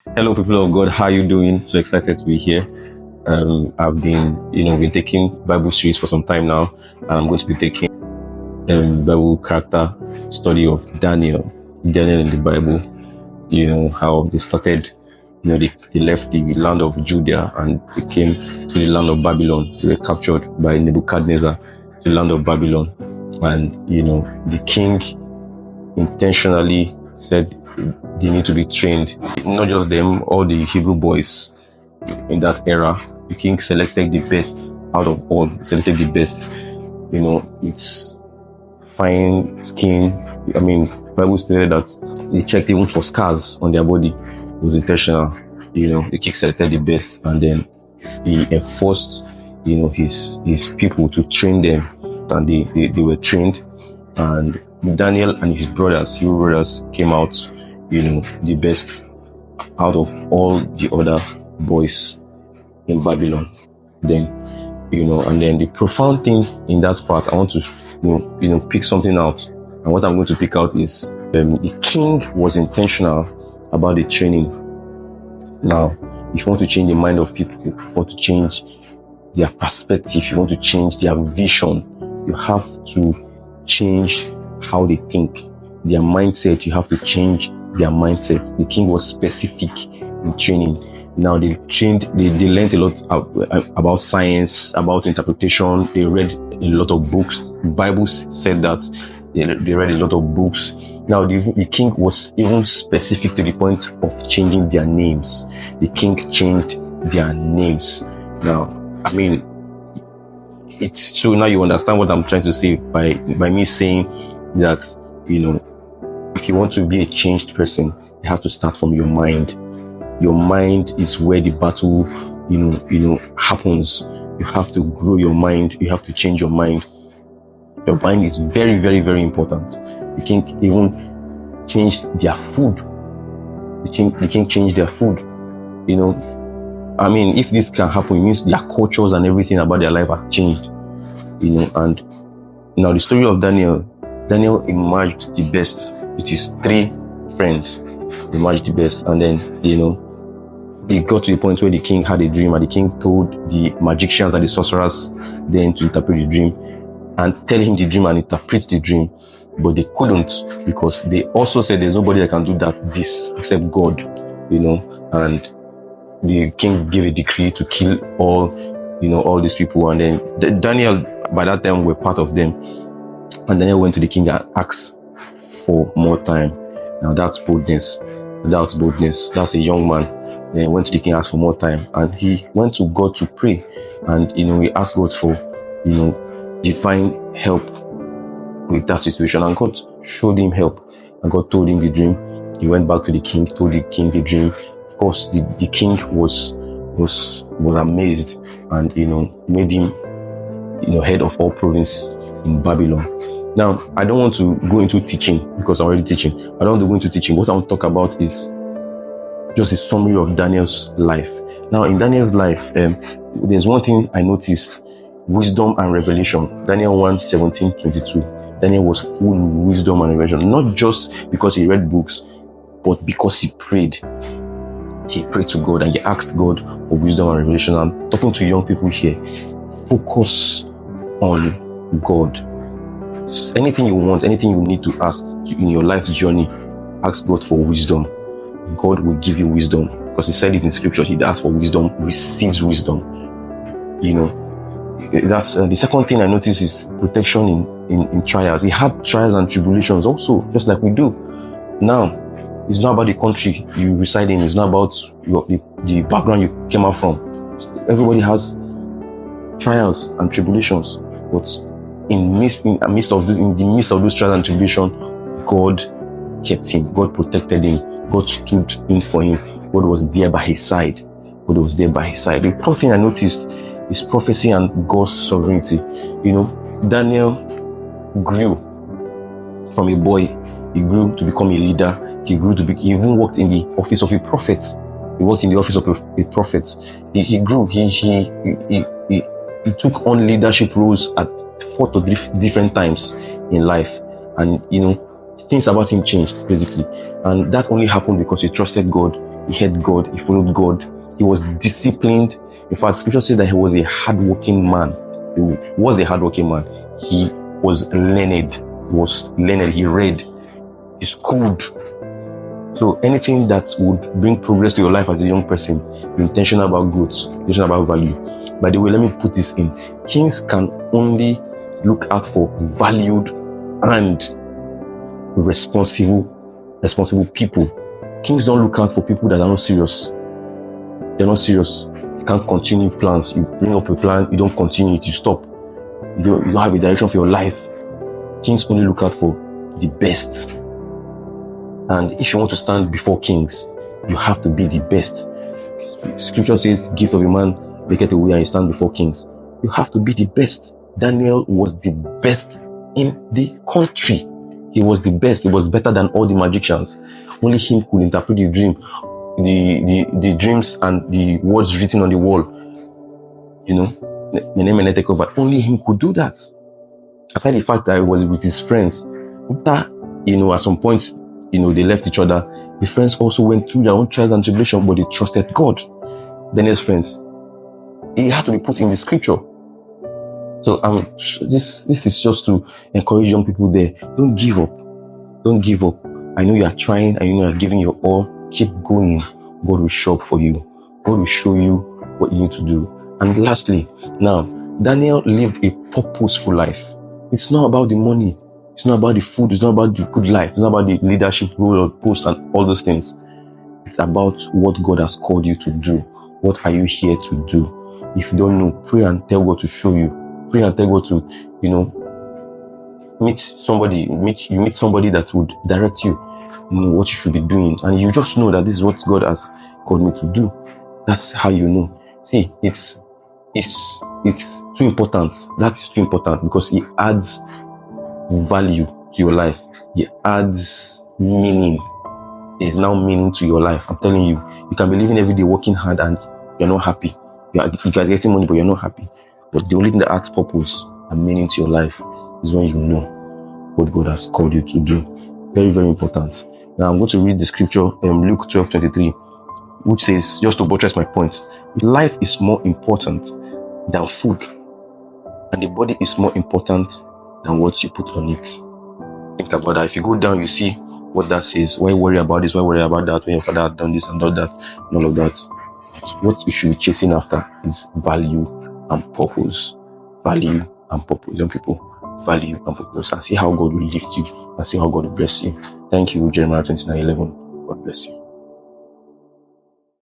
Hello, people of God. How are you doing? So excited to be here. I've been taking Bible series for some time now, and I'm going to be taking Bible character study of Daniel. Daniel in the Bible. You know how they started. They left the land of Judea and they came to the land of Babylon. They were captured by Nebuchadnezzar, the land of Babylon, and the king intentionally said they need to be trained. Not just them, all the Hebrew boys in that era. The king selected the best out of all. Selected the best. It's fine skin. Bible stated that they checked even for scars on their body. It was intentional. The king selected the best, and then he enforced, his people to train them, and they were trained. And Daniel and his Hebrew brothers, came out, the best out of all the other boys in Babylon. Then, and then the profound thing in that part, I want to, pick something out. And what I'm going to pick out is the king was intentional about the training. Now, if you want to change the mind of people, if you want to change their perspective, if you want to change their vision, you have to change how they think. Their mindset, you have to change their mindset. The king was specific in training. Now they learned a lot about science, about interpretation. They read a lot of books. The Bible said that they read a lot of books. Now the king was even specific to the point of changing their names. The king changed their names. Now, it's true. Now you understand what I'm trying to say by me saying that, if you want to be a changed person, you have to start from your mind. Your mind is where the battle, happens. You have to grow your mind. You have to change your mind. Your mind is very, very, very important. The king even changed their food. The king changed their food. If this can happen, it means their cultures and everything about their life have changed. And now the story of Daniel emerged the best with his 3 friends. Emerged the best, and then it got to the point where the king had a dream, and the king told the magicians and the sorcerers then to interpret the dream and tell him the dream and interpret the dream, but they couldn't, because they also said there's nobody that can do this except God. And the king gave a decree to kill all these people, and then Daniel by that time were part of them. And Daniel went to the king and asked for more time. Now that's boldness. That's a young man. Then he went to the king and asked for more time, and he went to God to pray, and he asked God for divine help with that situation, and God showed him help, and God told him the dream. He went back to the king, told the king the dream. Of course, the king was amazed, and made him head of all province in Babylon. Now, I don't want to go into teaching because I'm already teaching. I don't want to go into teaching. What I want to talk about is just a summary of Daniel's life. Now, in Daniel's life, there's one thing I noticed: wisdom and revelation. Daniel 1:17-22. Daniel was full of wisdom and revelation, not just because he read books, but because he prayed. He prayed to God and he asked God for wisdom and revelation. I'm talking to young people here. Focus on God. Anything you want, anything you need to ask in your life's journey, ask God for wisdom. God will give you wisdom, because he said it in scripture. He asks for wisdom, receives wisdom. That's the second thing I noticed is protection in trials. He had trials and tribulations also, just like we do. Now, it's not about the country you reside in. It's not about the background you came out from. Everybody has trials and tribulations, but in the midst of those trials and tribulations, God kept him. God protected him. God stood in for him. God was there by his side. The third thing I noticed is prophecy and God's sovereignty. Daniel grew from a boy. He grew to become a leader. He even worked in the office of a prophet. He grew. He took on leadership roles at 4 to 3 different times in life, and things about him changed basically, and that only happened because he trusted God. He had God. He followed God. He was disciplined. In fact, scripture says that he was a hardworking man. He was a hardworking man. He was learned. He was learned. He read. He schooled. So anything that would bring progress to your life as a young person, be intentional about growth, intentional about value. By the way, let me put this in. Kings can only look out for valued and responsible people. Kings don't look out for people that are not serious. They're not serious. You can't continue plans. You bring up a plan, you don't continue it, you stop. You don't have a direction for your life. Kings only look out for the best. And if you want to stand before kings, you have to be the best. Scripture says, gift of a man maketh a way, and you stand before kings. You have to be the best. Daniel was the best in the country. He was the best. He was better than all the magicians. Only him could interpret the dream, the dreams and the words written on the wall. You know, the name and take over. Only him could do that. Aside the fact that he was with his friends, after, at some point, they left each other. The friends also went through their own trials and tribulation, but they trusted God. Daniel's friends. It had to be put in the scripture. So this is just to encourage young people there. Don't give up. Don't give up. I know you are trying, and you are giving your all. Keep going. God will show up for you. God will show you what you need to do. And lastly, now, Daniel lived a purposeful life. It's not about the money. It's not about the food. It's not about the good life. It's not about the leadership role or post and all those things. It's about what God has called you to do. What are you here to do? If you don't know, pray and tell God to show you. Pray and tell God to, meet somebody that would direct you, what you should be doing. And you just know that this is what God has called me to do. That's how you know. See, it's too important. That's too important because it adds value to your life. It adds meaning. There's now meaning to your life. I'm telling you, you can be living every day working hard and you're not happy. You are getting money, but you're not happy. But the only thing that adds purpose and meaning to your life is when you know what God has called you to do. Very, very important. Now I'm going to read the scripture, Luke 12:23, which says, just to buttress my point, life is more important than food, and the body is more important than what you put on it. Think about that. If you go down, you see what that says. Why worry about this? Why worry about that? When your father had done this and done that, and all of that. What you should be chasing after is value and purpose. Value and purpose. Young people, value and purpose. And see how God will lift you. And see how God will bless you. Thank you, Jeremiah 29:11. God bless you.